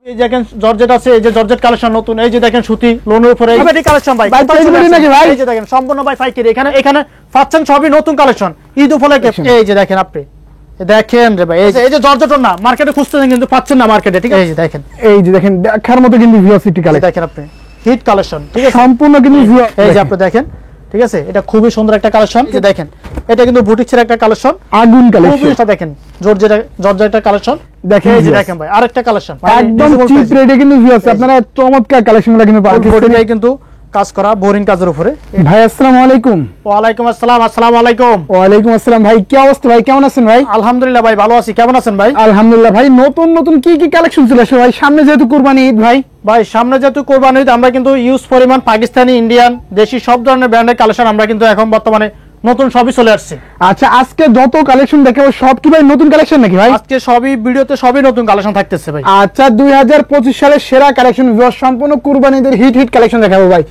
এই দেখেন জর্জেট আছে, এই যে জর্জেট কালেকশন নতুন, এই যে দেখেন সুতি লোনের উপরে এই কালেকশন ভাই এই যে দেখেন সম্পূর্ণ ভাই পাইকারি। এখানে পাচ্ছেন সবই নতুন কালেকশন ঈদ উপলক্ষে। এই যে দেখেন আপনি দেখেন রে ভাই, এই যে জর্জেট না মার্কেটে খুঁজতেছেন কিন্তু পাচ্ছেন না মার্কেটে, ঠিক আছে। এই যে দেখেন দেখার মতো কিন্তু ভিউসিটি কালেকশন দেখেন আপনি হিট কালেকশন, ঠিক আছে সম্পূর্ণ কিন্তু এই যে আপনি দেখেন, ঠিক আছে। এটা খুবই সুন্দর একটা কালেকশন। এই যে দেখেন এটা কিন্তু বুটিক্সের একটা কালেকশন, আগুন কালেকশন। এটা দেখেন জর্জেটের কালেকশন দেখেন। এই যে দেখেন ভাই আরেকটা কালেকশন একদম চিপ রেটে কিন্তু ভিউস আপনারা চমৎকার কালেকশনগুলো কিন্তু পাবেন। বডিটাই কিন্তু কাজ করা বোরিং কাজের উপরে। ভাই আসসালামু আলাইকুম। ওয়া আলাইকুম আসসালাম। আসসালামু আলাইকুম। ওয়া আলাইকুম আসসালাম। ভাই কি অবস্থা ভাই, কেমন আছেন ভাই? আলহামদুলিল্লাহ ভাই ভালো আছি, কেমন আছেন ভাই? আলহামদুলিল্লাহ ভাই। নতুন কি কালেকশন চলে আসে ভাই? সামনে যেহেতু কুরবানি ঈদ ভাই সামনে যেহেতু কুরবানি ঈদ, আমরা কিন্তু ইউজ পরিমাণ পাকিস্তানি, ইন্ডিয়ান, দেশি সব ধরনের ব্র্যান্ডের কালেকশন আমরা কিন্তু এখন বর্তমানে নতুন সবই চলে আসছে। আচ্ছা আজকে যত কালেকশন দেখাবো সব কি ভাই নতুন কালেকশন নাকি ভাই? আজকে ভিডিওতে সবই নতুন কালেকশন থাকতেছে ভাই। আচ্ছা 2025 সালের সেরা কালেকশন সম্পূর্ণ কুরবানি ঈদের হিট কালেকশন দেখাবো ভাই।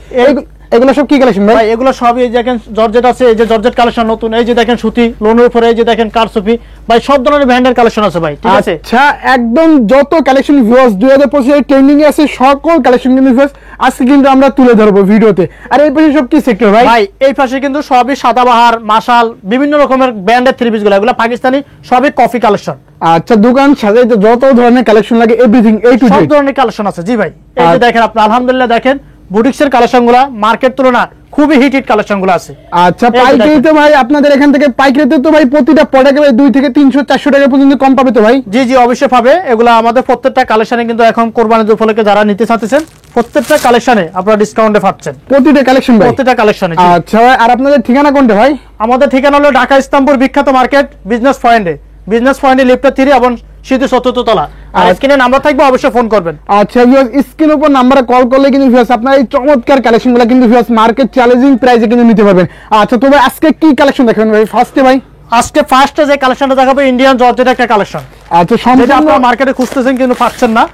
এগুলো সব কি কালেকশন ভাই? এগুলো সবই এই দেখেন জর্জেট আছে, এই যে জর্জেট কালেকশন নতুন, এই যে দেখেন সুতি লোনের উপরে, এই যে দেখেন কারচুপি ভাই, সব ধরনের ব্র্যান্ডের কালেকশন আছে ভাই, ঠিক আছে। আচ্ছা একদম যত কালেকশন ভিউয়ার্স 2025 এর ট্রেন্ডিং এ আছে সকল কালেকশন কিন্তু ভিউয়ার্স আজকে কিন্তু আমরা তুলে ধরবো ভিডিওতে। আর এই পাশে সব কি সেক্টর ভাই? এই পাশে কিন্তু সবই সাদাবাহার, মাশাল, বিভিন্ন রকমের ব্র্যান্ডের থ্রি পিস গুলো, এগুলো পাকিস্তানি সবই কফি কালেকশন। আচ্ছা দোকান সাজাইতে যত ধরনের কালেকশন লাগে এভরিথিং এই টু সব ধরনের কালেকশন আছে জি ভাই। এই যে দেখেন আপনি আলহামদুলিল্লাহ দেখেন বুটিক্সের কালেকশনগুলো মার্কেট তুলনা খুবই হিট কালেকশনগুলো আছে। আচ্ছা পাইকারিতে ভাই আপনাদের এখান থেকে পাইকারিতে তো ভাই প্রতিটা প্রোডাক্টে ভাই 2 থেকে 300 400 টাকা পর্যন্ত কম পাবে তো ভাই? জি অবশ্যই পাবে। এগুলো আমাদের প্রত্যেকটা কালেকশনে কিন্তু এখন কোরবানির উপলক্ষে যারা নিতে চাচ্ছেন প্রত্যেকটা কালেকশনে আপনারা ডিসকাউন্টে পাচ্ছেন প্রতিটা কালেকশন ভাই, প্রত্যেকটা কালেকশনে। আচ্ছা ভাই আর আপনাদের ঠিকানা কোনটা ভাই? আমাদের ঠিকানা হলো ঢাকা ইসলামপুর বিখ্যাত মার্কেট বিজনেস পয়েন্টে লিফট 3 এবং সিটি 74 তলা। আর স্ক্রিনে নাম্বার থাকবে, অবশ্যই ফোন করবেন। আচ্ছা ভিউয়ার্স স্ক্রিনের উপর নম্বরে কল করলে কিন্তু ভিউয়ার্স আপনারা এই চমৎকার কালেকশনগুলো কিন্তু ভিউয়ার্স মার্কেট চ্যালেঞ্জিং প্রাইসে কিন্তু নিতে পারবেন। আচ্ছা তো ভাই আজকে কি কালেকশন দেখাবেন ভাই ফার্স্টে ভাই? আজকে ফার্স্টে যে কালেকশনটা দেখাবো ইন্ডিয়ান জর্জেটের একটা কালেকশন। আচ্ছা সম্পূর্ণ আপনারা মার্কেটে খুঁজতেছেন কিন্তু পাচ্ছেন না,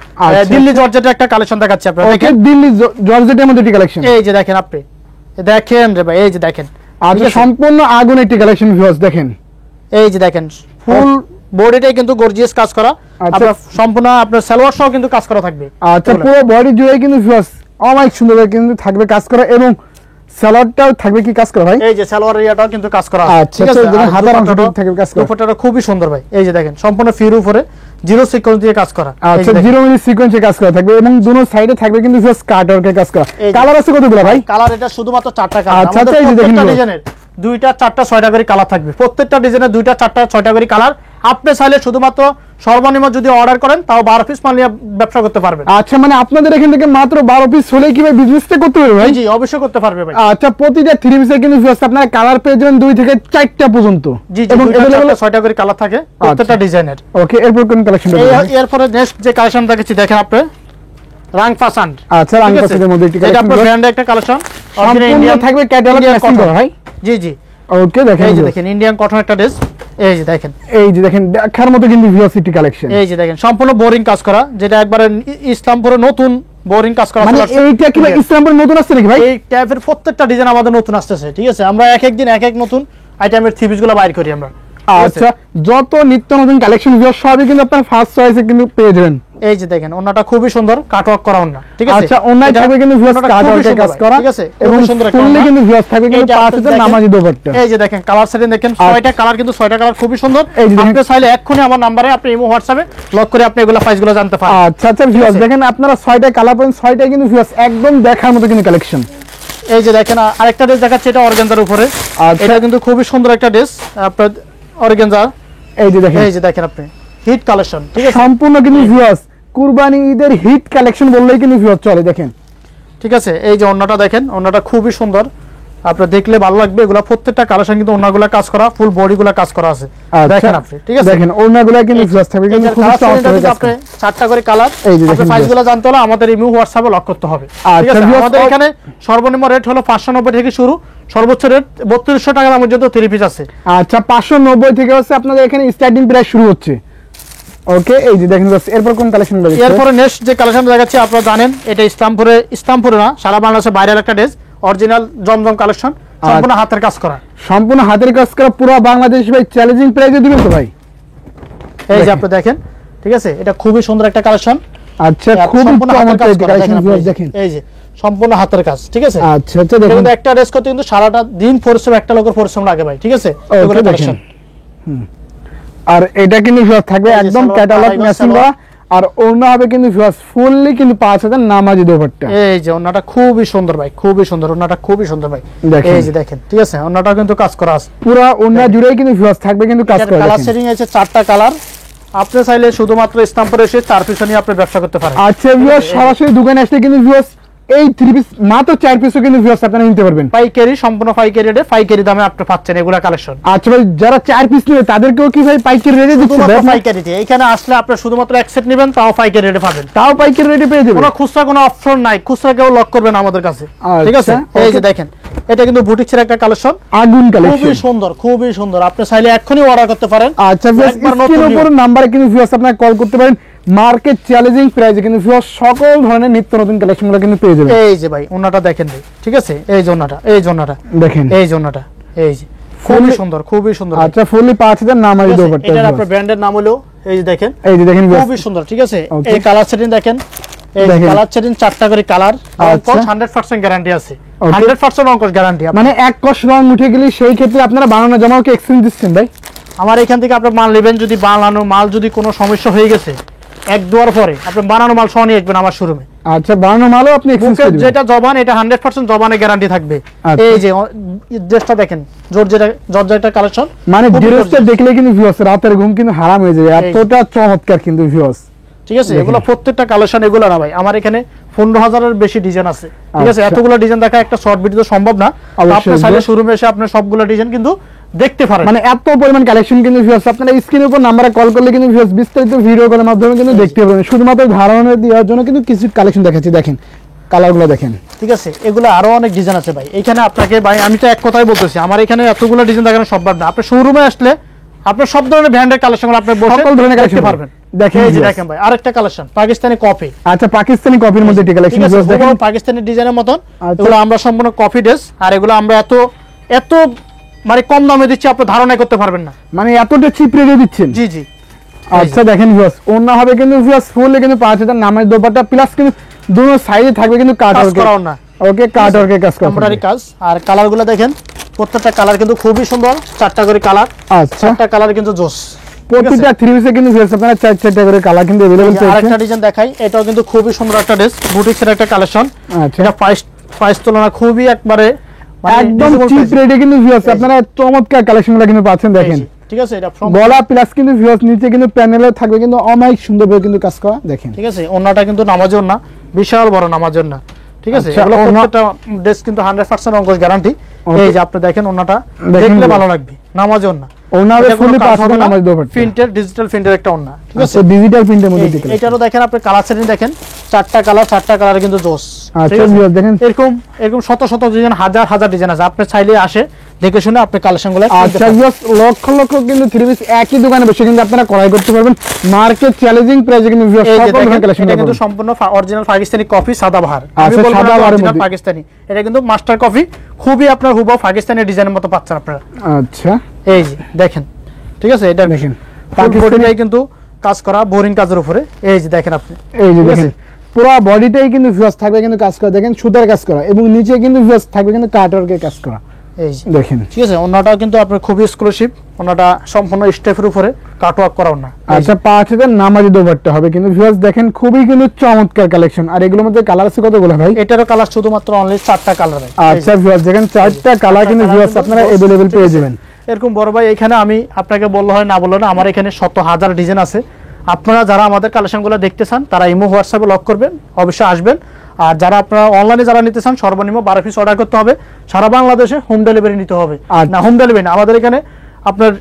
দিল্লি জর্জেটের একটা কালেকশন দেখাচ্ছি আপনাদের। ওকে দিল্লি জর্জেটের মধ্যে কি কালেকশন? এই যে দেখেন আপনি দেখেন রে ভাই, এই যে দেখেন আচ্ছা সম্পূর্ণ আগুন একটি কালেকশন ভিউয়ার্স দেখেন। এই যে দেখেন ফুল বডিটাই কিন্তু গর্জিয়াস কাজ করা, আপনার সম্পূর্ণ আপনার সালোয়ার সহ কিন্তু কাজ করা থাকবে। আচ্ছা পুরো বডি জুড়ে কিন্তু ভিউয়ার্স অনেক সুন্দর কিন্তু থাকবে কাজ করা, এবং সালোয়ারটাও থাকবে কি কাজ করা ভাই? এই যে সালোয়ার এরিয়াটাও কিন্তু কাজ করা আছে, ঠিক আছে। হাতার অংশটা থাকবে কাজ করা, দুপাট্টাটা খুবই সুন্দর ভাই। এই যে দেখেন সম্পূর্ণ ফির উপরে জিরো সিকোয়েন্স দিয়ে কাজ করা। আচ্ছা জিরো মিলি সিকোয়েন্সে কাজ করা থাকবে এবং দুনো সাইডে থাকবে কিন্তু জাস্ট কাটওয়ার্কের কাজ করা। কালার আছে কতগুলো ভাই? কালার এটা শুধুমাত্র 4টা কালার। আচ্ছা এই যে দেখেন ডিজাইনের 2টা 4টা 6টা করে কালার থাকবে, প্রত্যেকটা ডিজাইনের 2টা 4টা 6টা করে কালার। আপনি চাইলে শুধুমাত্র সর্বনিম্ন যদি অর্ডার করেন তাও 12 পিস মাল নিয়ে ব্যবসা করতে পারবেন। আচ্ছা মানে আপনাদের এখান থেকে মাত্র 12 পিস হলেই কি ভাই বিজনেসটা করতে পারবে ভাই? জি অবশ্যই করতে পারবে ভাই। আচ্ছা প্রতিটা 3 পিসের কিন্তু জাস্ট আপনারা কালার পেয়ে যাবেন 2 থেকে 4টা পর্যন্ত। জি এবং अवेलेबल 6টা করে কালার থাকে প্রত্যেকটা ডিজাইনের। ওকে এরপর কোন কালেকশন দেখাবেন? এরপরে নেক্সট যে কালেকশন দেখাচ্ছি দেখেন আপনি রাং পাসান্ড। আচ্ছা রাং পাসান্ডের মধ্যে একটি কালেকশন, এটা আপনার ব্র্যান্ডের একটা কালেকশন, অরিজিনাল ইন্ডিয়ান থাকবে ক্যাটালগ ম্যাচিং করা ভাই। জি ওকে দেখেন এই যে দেখেন ইন্ডিয়ান কটন একটা ড্রেস। এই যে দেখেন দেখার মতো কিন্তু ভিউসিটি কালেকশন। এই যে দেখেন সম্পূর্ণ বোরিং কাজ করা, যেটা একবারে ইসলামপুরে নতুন বোরিং কাজ করা। মানে এইটা কি ভাই ইসলামপুরে নতুন আসছে নাকি ভাই? এই টাইপের প্রত্যেকটা ডিজাইন আমাদের নতুন আসতেছে, ঠিক আছে। আমরা এক এক দিন এক এক নতুন আইটেমের থ্রি পিস গুলো বাইর করি আমরা। আচ্ছা যত নিত্য নতুন কালেকশন ভিউয়ার সবই কিন্তু আপনারা ফার্স্ট চয়েসে কিন্তু পেয়ে যাবেন। এই যে দেখেন ওন্নাটা খুবই সুন্দর কাটওয়ার্ক করা ওন্না, ঠিক আছে। আচ্ছা ওন্নায় থাকবে কিন্তু ভিউয়ার কাটওয়ার্কের কাজ করা, ঠিক আছে, এবং সুন্দর একটা ওন্না কিন্তু ভিউয়ার থাকবে কিন্তু পাঁচটা নামাজি দোপাট্টা। এই যে দেখেন কালার সেটিং দেখেন 6টা কালার, কিন্তু 6টা কালার খুবই সুন্দর। আপনি চাইলে এক্ষুনি আমার নম্বরে আপনি ইমো হোয়াটসঅ্যাপে লক করে আপনি এগুলা প্রাইসগুলো জানতে পারেন। আচ্ছা ভিউয়ার দেখেন আপনারা 6টা কালার পাবেন, 6টা কিন্তু ভিউয়ার একদম দেখার মতো কিন্তু কালেকশন। এই যে দেখেন আরেকটা ড্রেস দেখাচ্ছি, এটা অর্গানজার উপরে। এটা কিন্তু খুবই সুন্দর একটা ড্রেস আপনার অর্গানজা। এই যে দেখেন আপনি হিট কালেকশন, ঠিক আছে। সম্পূর্ণ কিন্তু ভিউয়ার্স কুরবানি ঈদের হিট কালেকশন বললেই কিন্তু ভিউয়ার চলে দেখেন, ঠিক আছে। এই যে ওন্নাটা দেখেন, ওন্নাটা খুবই সুন্দর, আপনি দেখলে ভালো লাগবে। এগুলা প্রত্যেকটা কালেকশন কিন্তু ওন্নাগুলা কাজ করা, ফুল বডিগুলা কাজ করা আছে, দেখেন আপনি, ঠিক আছে। দেখেন ওন্নাগুলা কিন্তু ভিউয়ার থাকবে কিন্তু খুব চমৎকার কাজ করা। 4টা করে কালার। এই যে দেখেন প্রাইসগুলো জানতে হলে আমাদের ইমো হোয়াটসঅ্যাপে লক করতে হবে, ঠিক আছে। আমাদের এখানে সর্বনিম্ন রেট হলো 590 থেকে শুরু, সর্বোচ্চ রেট 3200 টাকা পর্যন্ত থ্রি পিস আছে। আচ্ছা 590 থেকে হচ্ছে আপনাদের এখানে স্টার্টিং প্রাইস শুরু হচ্ছে। ওকে এই যে দেখেন এরপর কোন কালেকশন দেখাচ্ছি? এরপরে নেক্সট যে কালেকশনটা দেখাচ্ছি আপনারা জানেন এটা ইসলামপুরে না সারা বাংলাদেশের বাইরের একটা ড্রেস, অরিজিনাল জমজম কালেকশন, সম্পূর্ণ হাতের কাজ করা। সম্পূর্ণ হাতের কাজ করা পুরো বাংলাদেশ ভাই চ্যালেঞ্জিং প্রাইসে দিবেন তো ভাই? এই যে আপনি দেখেন, ঠিক আছে। এটা খুবই সুন্দর একটা কালেকশন, আচ্ছা, খুব চমৎকার কালেকশন ভিউয়ার্স দেখেন। এই যে সম্পূর্ণ হাতের কাজ, ঠিক আছে। আচ্ছা আচ্ছা দেখুন, কিন্তু একটা ড্রেস করতে কিন্তু সারাটা দিন পরিশ্রম, একটা লোকের পরিশ্রম লাগে ভাই, ঠিক আছে। এগুলো কালেকশন। আর এটা কিন্তু ভিউয়ার্স থাকবে একদম ক্যাটালগ ম্যাচিং করা, আর ওড়না হবে কিন্তু ভিউয়ার্স ফুললি কিন্তু 5000 নামাজি দোপাট্টা। এই যে ওড়নাটা খুবই সুন্দর ভাই, খুবই সুন্দর, ওড়নাটা খুবই সুন্দর ভাই। এই যে দেখেন, ঠিক আছে, ওড়নাটা কিন্তু কাজ করা আছে পুরো ওড়না জুড়েই কিন্তু ভিউয়ার্স থাকবে কিন্তু কাজ করা। কালার সেটিং আছে 4টা কালার। আপনি চাইলে শুধুমাত্র ইসলামপুরে এসে 4 পিস নিয়ে আপনি ব্যবসা করতে পারেন। আচ্ছা ভিউয়ার্স, সরাসরি দোকানে আসলে কিন্তু ভিউয়ার্স এই 3 পিস মাত্র 4 পিসও কিন্তু ভিউয়ার্স আপনারা নিতে পারবেন পাইকারি, সম্পূর্ণ পাইকারি রেটে, পাইকারি দামে আপনি পাচ্ছেন এগুলা কালেকশন। আচ্ছা ভাই, যারা 4 পিস নেবে তাদেরকেও কি ভাই পাইকারি রেটে দিচ্ছেন? শুধুমাত্র পাইকারিতে। এখানে আসলে আপনি শুধুমাত্র এক সেট নেবেন, তাও পাইকারি রেটে পাবেন, তাও পাইকারি রেটে পেয়ে যাবেন। কোনো খুচরা কোনো অপশন নাই, খুচরা কেউ লক করবেন আমাদের কাছে, ঠিক আছে। এই যে দেখেন, এটা কিন্তু বুটিক্সের একটা কালেকশন, আগুন কালেকশন, খুবই সুন্দর, খুবই সুন্দর। আপনি চাইলে এখনই অর্ডার করতে পারেন। আচ্ছা ভিউয়ার্স, স্ক্রিনের উপর নম্বরে কিন্তু ভিউয়ার্স আপনারা কল করতে পারেন। মার্কেট চ্যালেঞ্জিং প্রাইসে কিন্তু ভিউয়ার্স সকল ধরনের নিত্য নতুন কালেকশনগুলো কিন্তু পেয়ে যাবেন। এই যে ভাই ওনাটা দেখেন ভাই, ঠিক আছে। এই যে ওনাটা, এই যে ওনাটা দেখেন, এই যে ওনাটা, এই যে খুবই সুন্দর, খুবই সুন্দর। আচ্ছা, ফুললি 5000 নামাজি দোপাট্টা। এটা আপনার ব্র্যান্ডের নাম হলো, এই যে দেখেন, এই যে দেখেন খুবই সুন্দর, ঠিক আছে। এই কালার সেটিং দেখেন, এই কালার সেটিং 4টা করে কালার, অঙ্কশ 100% গ্যারান্টি আছে, 100% অঙ্কশ গ্যারান্টি। মানে এক কষ রং উঠে গেলে সেই ক্ষেত্রে আপনারা বানানো জামাও কি এক্সচেঞ্জ দিচ্ছেন ভাই? আমার এখান থেকে আপনি মাল নেবেন, যদি বানানো মাল যদি কোনো সমস্যা হয়ে গেছে, এক দুয়ার পরে আপনি বানানো মাল সহ নিয়ে আসবেন আমার শোরুমে। আচ্ছা, বানানো মালও আপনি এক্সচেঞ্জ করে দিবেন? যেটা জবান, এটা 100% জবানে গ্যারান্টি থাকবে। এই যে ড্রেসটা দেখেন, জর্জেটের কালেকশন, মানে ড্রেসটা দেখলে কিন্তু ভিউয়ার্স রাতের ঘুম কিন্তু হারাম হয়ে যাবে, এতটা চমৎকার কিন্তু ভিউয়ার্স, ঠিক আছে। এগুলো প্রত্যেকটা কালেকশন, এগুলো না ভাই, আমার এখানে 15000 এর বেশি ডিজাইন আছে, ঠিক আছে। এতগুলো ডিজাইন দেখা একটা শর্ট ভিডিও সম্ভব না। আপনি চাইলে শোরুমে এসে আপনি সবগুলো ডিজাইন কিন্তু দেখতে পারেন। মানে এত পরিমাণ কালেকশন কিন্তু ভিউয়ার্স আপনারা স্ক্রিনের উপর নম্বরে কল করলে কিন্তু ভিউয়ার্স বিস্তারিত ভিডিও কলের মাধ্যমে কিন্তু দেখতে পাবেন। শুধুমাত্র ধারণা দেওয়ার জন্য কিন্তু কিছু কালেকশন দেখাচ্ছি, দেখেন কালারগুলো দেখেন, ঠিক আছে। এগুলো আরো অনেক ডিজাইন আছে ভাই এখানে। আপনাকে ভাই আমি তো এক কথাই বলতেছি, আমার এখানে এতগুলো ডিজাইন দেখানো সম্ভব না। আপনি শোরুমে আসলে আপনি সব ধরনের ব্র্যান্ডের কালেকশন আপনি বসে সকল ধরনের দেখতে পারবেন। দেখেন, এই যে দেখেন ভাই, আরেকটা কালেকশন পাকিস্তানি কপি। আচ্ছা, পাকিস্তানি কপির মধ্যে এই কালেকশন দেখেন, পাকিস্তানি ডিজাইনের মতন। এগুলো আমরা সম্পূর্ণ কপি ড্রেস, আর এগুলো আমরা এত মানে কম দামে দিচ্ছি, আপনি ধারণা করতে পারবেন না, মানে এতটা চিপ রেটে দিচ্ছেন। জি জি। আচ্ছা দেখেন ভিউয়ার্স, ওন্না হবে কিন্তু ভিউয়ার্স ফুল কিন্তু 5000 নামাজ দোপাট্টা, প্লাস কিন্তু দুটো সাইডে থাকবে কিন্তু কাট ওয়ার্ক করা না। ওকে, কাট ওয়ার্কের কাজ করা, এমব্রয়ডারি কাজ। আর কালারগুলো দেখেন, প্রত্যেকটা কালার কিন্তু খুবই সুন্দর, 4টা করে কালার। আচ্ছা, 4টা কালার কিন্তু জোস। প্রত্যেকটা 3 পিসে কিন্তু ভিউয়ার্স আপনারা 4টা করে কালার কিন্তু अवेलेबल পেয়েছেন। আরেকটা ডিজাইন দেখাই, এটাও কিন্তু খুবই সুন্দর একটা ড্রেস, বুটিক্সের একটা কালেকশন। আচ্ছা, এটা প্রাইস তুলনা খুবই একবারে একদম চিপ রেটে কিন্তু ভিউয়ার্স আপনারা চমৎকার কালেকশনগুলো কিন্তু পাচ্ছেন, দেখেন, ঠিক আছে। এটা গলা প্লাস কিন্তু ভিউয়ার্স নিচে কিন্তু প্যানেলে থাকবে কিন্তু অনেক সুন্দরভাবে কিন্তু কাজ করা, দেখেন, ঠিক আছে। ওন্নাটা কিন্তু নামাজের না, বিশাল বড় নামাজের না, ঠিক আছে। এগুলো প্রত্যেকটা ড্রেস কিন্তু 100% অঙ্কশ গ্যারান্টি। এই যে আপনি দেখেন, ওন্নাটা দেখলে ভালো লাগবে, নামাজের না। ওনারে ফুলি 5000 নামাজ দোপাট্টা, প্রিন্টের, ডিজিটাল প্রিন্টের একটা ওন্না, ঠিক আছে। ডিজিটাল প্রিন্টের মধ্যে দেখেন, এটারও দেখেন আপনি কালার সেটিং দেখেন, 4টা কালার কিন্তু জোস। আচ্ছা ভিউয়ার্স দেখেন, এরকম শত শত ডিজাইন, হাজার ডিজাইন আছে। আপনি চাইলে আসে দেখে শুনে আপনি কালেকশনগুলো। আচ্ছা ভিউয়ার্স, লক্ষ লক্ষ কিন্তু 3 পিস একই দোকানে বসে কিন্তু আপনারা ক্রয় করতে পারবেন মার্কেট চ্যালেঞ্জিং প্রাইসে কিন্তু ভিউয়ার্স সকল ধরনের কালেকশন এটা কিন্তু সম্পূর্ণ অরিজিনাল পাকিস্তানি কফি সাদাবাহার। আমি আচ্ছা, বলবো সাদাবাহারের অরিজিনাল মধ্যে পাকিস্তানি, এটা কিন্তু মাস্টার কফি, খুবই আপনার হুবহু পাকিস্তানি ডিজাইনের মতো পাচ্ছেন আপনারা। আচ্ছা, এই যে দেখেন, ঠিক আছে। এটা দেখেন পাকিস্তানি কিন্তু কাজ করা, বোরিং কাজের উপরে। এই যে দেখেন আপনি, এই যে দেখেন পুরো বডিটাই কিন্তু ভিউয়ার্স থাকবে কিন্তু কাজ করা, দেখেন সুতার কাজ করা, এবং নিচে কিন্তু ভিউয়ার্স থাকবে কিন্তু কাট ওয়ার্কের কাজ করা। এই যে দেখেন, ঠিক আছে। ওন্নাটাও কিন্তু আপনার খুবই এক্সক্লুসিভ, ওন্নাটা সম্পূর্ণ স্টেপের উপরে কাট ওয়ার্ক করা ওন্না। আচ্ছা, 5000 নামাজি দোপাট্টা হবে কিন্তু ভিউয়ার্স দেখেন, খুবই কিন্তু চমৎকার কালেকশন। আর এগুলোর মধ্যে কালার আছে কতগুলো ভাই? এটারও কালার শুধুমাত্র অনলি 4টা কালার ভাই। আচ্ছা ভিউয়ার্স দেখেন, 4টা কালার কিন্তু ভিউয়ার্স আপনারা अवेलेबल পেয়ে যাবেন। এরকম বড় ভাই, এখানে আমি আপনাকে বললো হয় না বললো না, আমার এখানে শত হাজার ডিজাইন আছে। আপনারা যারা আমাদের কালেকশনগুলো দেখতে চান, তারা ইমো হোয়াটসঅ্যাপে লক করবেন, অবশ্যই আসবেন। আর যারা আপনারা অনলাইনে যারা নিতে চান, সর্বনিম্ন 12 পিস অর্ডার করতে হবে, সারা বাংলাদেশে হোম ডেলিভারি নিতে হবে। না, হোম ডেলিভারি না, আমাদের এখানে আপনার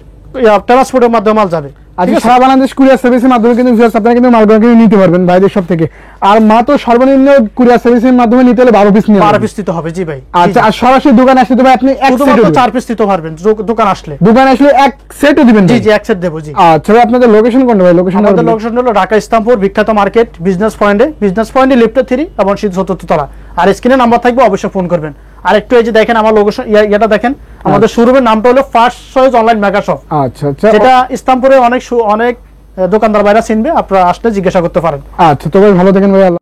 ট্রান্সপোর্টের মাধ্যমে মাল যাবে। আচ্ছা, সারা বাংলাদেশ কুরিয়ার সার্ভিসের মাধ্যমে কিন্তু ভিউয়ার্স আপনারা কিন্তু মালগুলো কিন্তু নিতে পারবেন বাইরের সব থেকে। আর মাত্র সর্বনিম্ন কুরিয়ার সার্ভিসের মাধ্যমে নিতে হলে 12 পিস নিয়ে 12 পিস দিতে হবে। জি ভাই। আচ্ছা, আর সরাসরি দোকানে আসলে তবে আপনি এক সেট 4 পিস দিতে পারবেন দোকান আসলে। দোকানে আসলে এক সেটও দিবেন? জি জি, এক সেট দেব। জি। আচ্ছা, আপনাদের লোকেশন কোনটা ভাই? আমাদের লোকেশন হলো ঢাকা ইসলামপুর বিখ্যাত মার্কেট, বিজনেস পয়েন্টে লিফটে 3 এবং শীত 74 তলা। আর স্ক্রিনে নাম্বার থাকবে, অবশ্যই ফোন করবেন। আর একটু এই যে দেখেন আমার লোকেশন, এটা দেখেন, আমাদের শোরুমের নামটা হলো first choice online mega shop. আচ্ছা আচ্ছা, যেটা ইসলামপুরে অনেক দোকানদার ভাইরা চিনবে, আপনারা আসলে জিজ্ঞাসা করতে পারেন। আচ্ছা, তো ভাই ভালো থাকেন ভাই।